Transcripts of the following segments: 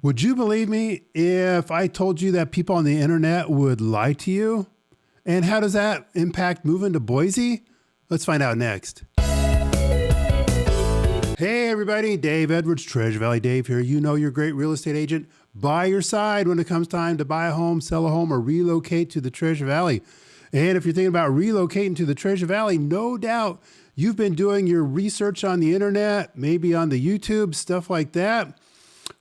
Would you believe me if I told you that people on the internet would lie to you? And how does that impact moving to Boise? Let's find out next. Hey everybody, Dave Edwards, Treasure Valley Dave here. You know your great real estate agent by your side when it comes time to buy a home, sell a home, or relocate to the Treasure Valley. And if you're thinking about relocating to the Treasure Valley, no doubt you've been doing your research on the internet, maybe on the YouTube, stuff like that.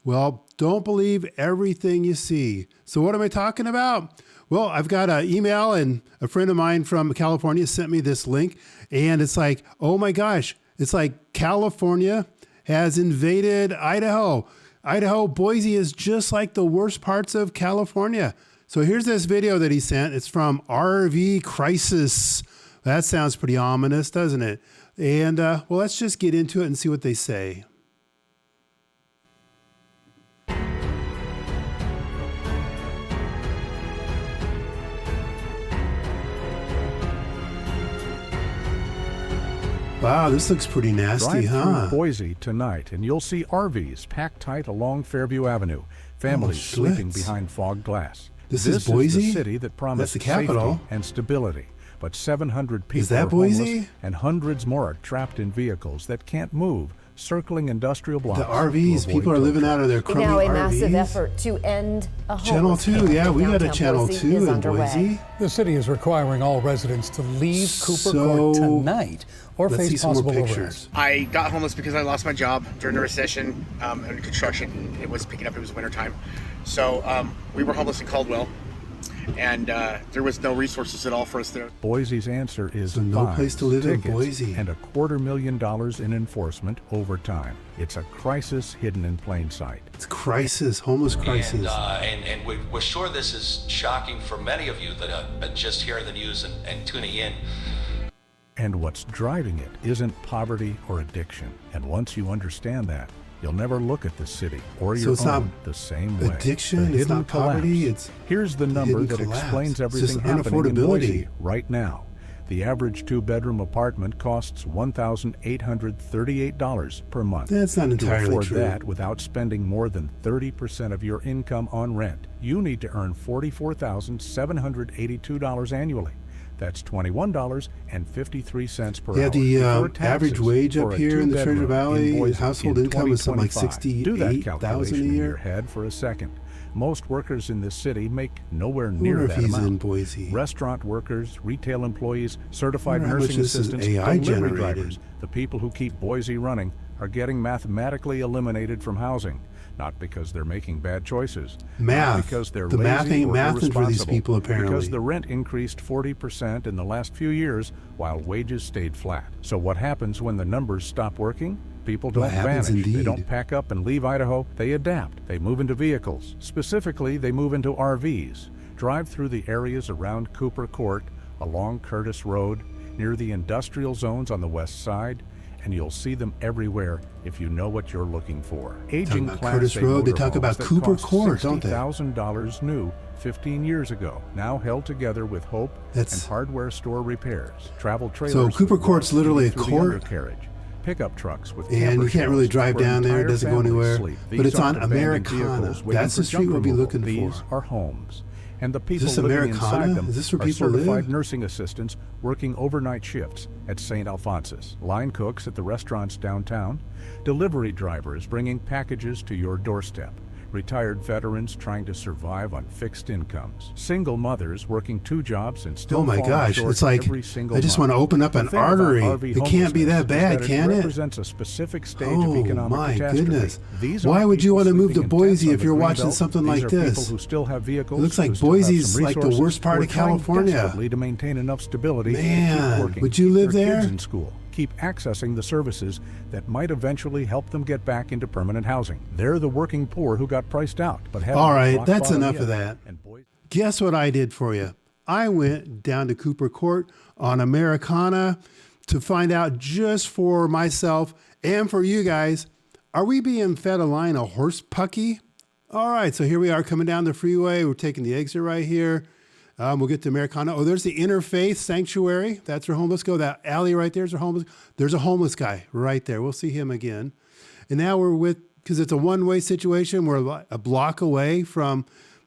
Well, don't believe everything you see. So what am I talking about? Well, I've got an email, and a friend of mine from California sent me this link, and it's like, oh my gosh, it's like California has invaded Idaho. Idaho, Boise is just like the worst parts of California. So here's this video that he sent. It's from RV Crisis. That sounds pretty ominous, doesn't it? And well, let's just get into it and see what they say. Wow, this looks pretty nasty, Drive huh? through Boise tonight, and you'll see RVs packed tight along Fairview Avenue, families sleeping behind fog glass. This is Boise? The city that promised That's the capital. safety and stability, but 700 people Is that are homeless, Boise? and hundreds more are trapped in vehicles that can't move, circling industrial blocks. The RVs, people are living out of their crummy now a RVs. massive effort to end a Channel homeless 2, camp yeah, in we got a downtown Channel Boise 2 is in underway. Boise. The city is requiring all residents to leave Cooper So, Court tonight or let's see face some more possible pictures. arrest. I got homeless because I lost my job during the recession in construction. It was picking up, it was wintertime. So we were homeless in Caldwell, and there was no resources at all for us there. Boise's answer is So no fines, place to live in tickets, Boise. and $250,000 in enforcement over time. It's a crisis hidden in plain sight. It's crisis, homeless crisis. And we're sure this is shocking for many of you that have been just hearing the news and tuning in. And what's driving it isn't poverty or addiction. And once you understand that, you'll never look at the city or So your it's not own the same way. addiction, The it's hidden not poverty, collapse. it's Here's the number hidden that collapse. explains It's everything just happening in unaffordability. Boise right now. The average two-bedroom apartment costs $1,838 per month. That's not entirely To afford true. that without spending more than 30% of your income on rent, you need to earn $44,782 annually. That's $21.53 per Yeah, hour. the before taxes average wage for up a here in the Treasure two-bedroom Valley, in Boise household in income is something like 2025. Do that $68,000 a calculation in year. your head for a second. Most workers in this city make nowhere I near wonder if that he's in amount. Boise. Restaurant workers, retail employees, certified Wonder how much nursing this is assistants, AI delivery generated. drivers, the people who keep Boise running, are getting mathematically eliminated from housing. Not because they're making bad choices. Math. Not because they're The math lazy ain't or mathing for these irresponsible. people, apparently. Because the rent increased 40% in the last few years while wages stayed flat. So what happens when the numbers stop working? People don't What happens vanish. They indeed? don't pack up and leave Idaho. They adapt. They move into vehicles. Specifically, they move into RVs. Drive through the areas around Cooper Court, along Curtis Road, near the industrial zones on the west side, and you'll see them everywhere if you know what you're looking for. Aging about Class Curtis A Road, they motorhomes talk about that Cooper cost Court, don't they? $60,000 new 15 years ago, now held together with hope That's- and hardware store repairs. Travel trailers. So Cooper with Court's rope literally a through the court? undercarriage. Pickup trucks with And camper you can't really shells drive where down there, it entire doesn't go families anywhere. sleep. But These it's on aren't abandoned Americana. vehicles waiting That's for the street junk we'll be removal. looking These for. are homes. And the people this living Americana? inside them Is this where are people live? certified nursing assistants working overnight shifts at St. Alphonsus, line cooks at the restaurants downtown, delivery drivers bringing packages to your doorstep, retired veterans trying to survive on fixed incomes, single mothers working 2 jobs and still Oh my falling gosh, short it's like, every single I just month. want to open up The an thing about artery. RV It can't be that homelessness is bad, that can it? represents a specific stage Oh of economic my catastrophe. goodness. These Why aren't would you people want to move to sleeping in Boise tents if on you're the watching Greenbelt. something These like are this? people who still have vehicles. It looks like who still have Boise's some like the resources, worst part who are of trying California. desperately to maintain enough stability to Man, keep working, would you keep live their there? kids in school, keep accessing the services that might eventually help them get back into permanent housing. They're the working poor who got priced out, but haven't All right, rock that's bottom enough yet. of that. And Boise- Guess what I did for you? I went down to Cooper Court on Americana to find out just for myself and for you guys, are we being fed a line of horse pucky? All right, so here we are coming down the freeway. We're taking the exit right here. We'll get to Americana. Oh, there's the Interfaith Sanctuary. That's where homeless go. That alley right there is where homeless. There's a homeless guy right there. We'll see him again. And now we're because it's a one-way situation. We're a block away from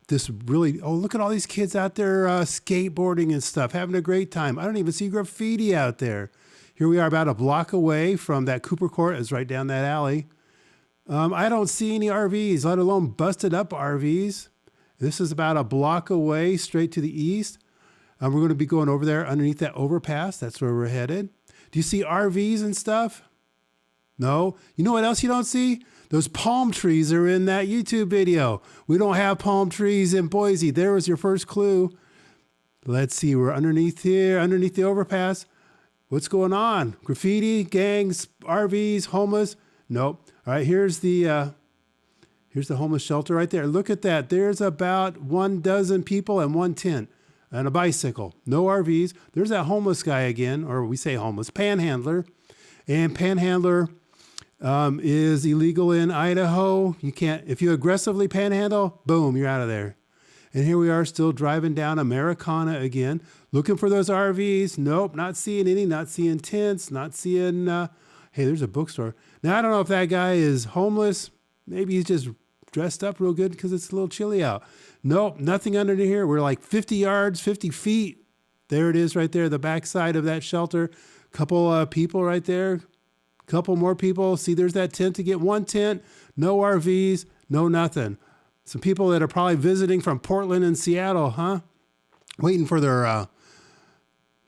this really, oh, look at all these kids out there skateboarding and stuff, having a great time. I don't even see graffiti out there. Here we are about a block away from that Cooper Court. It's right down that alley. I don't see any RVs, let alone busted up RVs. This is about a block away straight to the east. We're going to be going over there underneath that overpass. That's where we're headed. Do you see RVs and stuff? No. You know what else you don't see? Those palm trees are in that YouTube video. We don't have palm trees in Boise. There was your first clue. Let's see. We're underneath here, underneath the overpass. What's going on? Graffiti, gangs, RVs, homeless? Nope. All right, here's the homeless shelter right there. Look at that. There's about 12 people and one tent and a bicycle. No RVs. There's that homeless guy again, or we say homeless, panhandler. And panhandler is illegal in Idaho. You can't, if you aggressively panhandle, boom, you're out of there. And here we are still driving down Americana again, looking for those RVs. Nope, not seeing any, not seeing tents, not seeing, hey, there's a bookstore. Now, I don't know if that guy is homeless. Maybe he's just dressed up real good because it's a little chilly out. Nope, nothing under here. We're like 50 yards, 50 feet. There it is right there, the backside of that shelter. Couple people right there. Couple more people. See, there's that tent to get one tent. No RVs, no nothing. Some people that are probably visiting from Portland and Seattle, huh? Waiting for their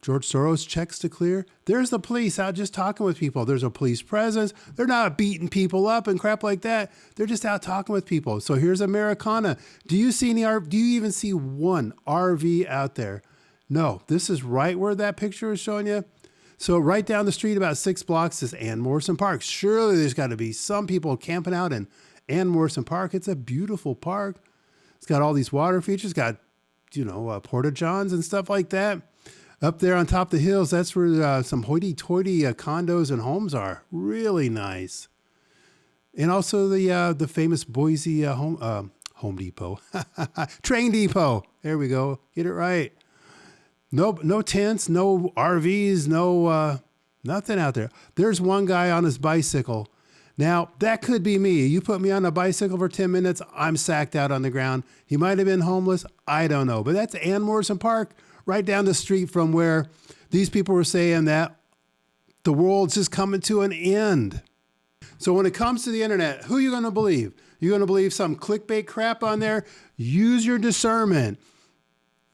George Soros checks to clear. There's the police out just talking with people. There's a police presence. They're not beating people up and crap like that. They're just out talking with people. So here's Americana. Do you see any do you even see one RV out there? No, this is right where that picture is showing you. So right down the street, about 6 blocks, is Ann Morrison Park. Surely there's got to be some people camping out in Ann Morrison Park. It's a beautiful park. It's got all these water features, got, porta johns and stuff like that. Up there on top of the hills, that's where some hoity-toity condos and homes are. Really nice. And also the famous Boise Home Depot. Train Depot. There we go. Get it right. No tents, no RVs, no nothing out there. There's one guy on his bicycle. Now, that could be me. You put me on a bicycle for 10 minutes, I'm sacked out on the ground. He might have been homeless. I don't know. But that's Ann Morrison Park, right down the street from where these people were saying that the world's just coming to an end. So when it comes to the internet, who are you going to believe? You're going to believe some clickbait crap on there? Use your discernment.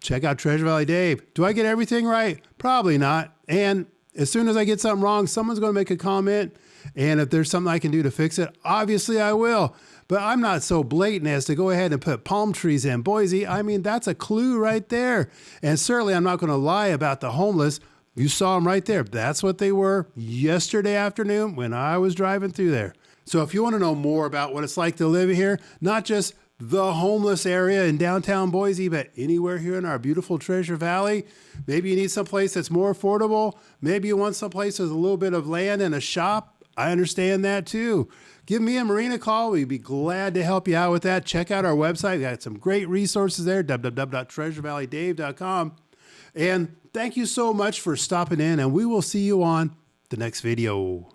Check out Treasure Valley Dave. Do I get everything right? Probably not. And as soon as I get something wrong, someone's going to make a comment. And if there's something I can do to fix it, obviously I will. But I'm not so blatant as to go ahead and put palm trees in Boise. I mean, that's a clue right there. And certainly I'm not going to lie about the homeless. You saw them right there. That's what they were yesterday afternoon when I was driving through there. So if you want to know more about what it's like to live here, not just the homeless area in downtown Boise, but anywhere here in our beautiful Treasure Valley. Maybe you need someplace that's more affordable. Maybe you want someplace with a little bit of land and a shop. I understand that too. Give me and Marina a call. We'd be glad to help you out with that. Check out our website. We got some great resources there, www.treasurevalleydave.com. And thank you so much for stopping in, and we will see you on the next video.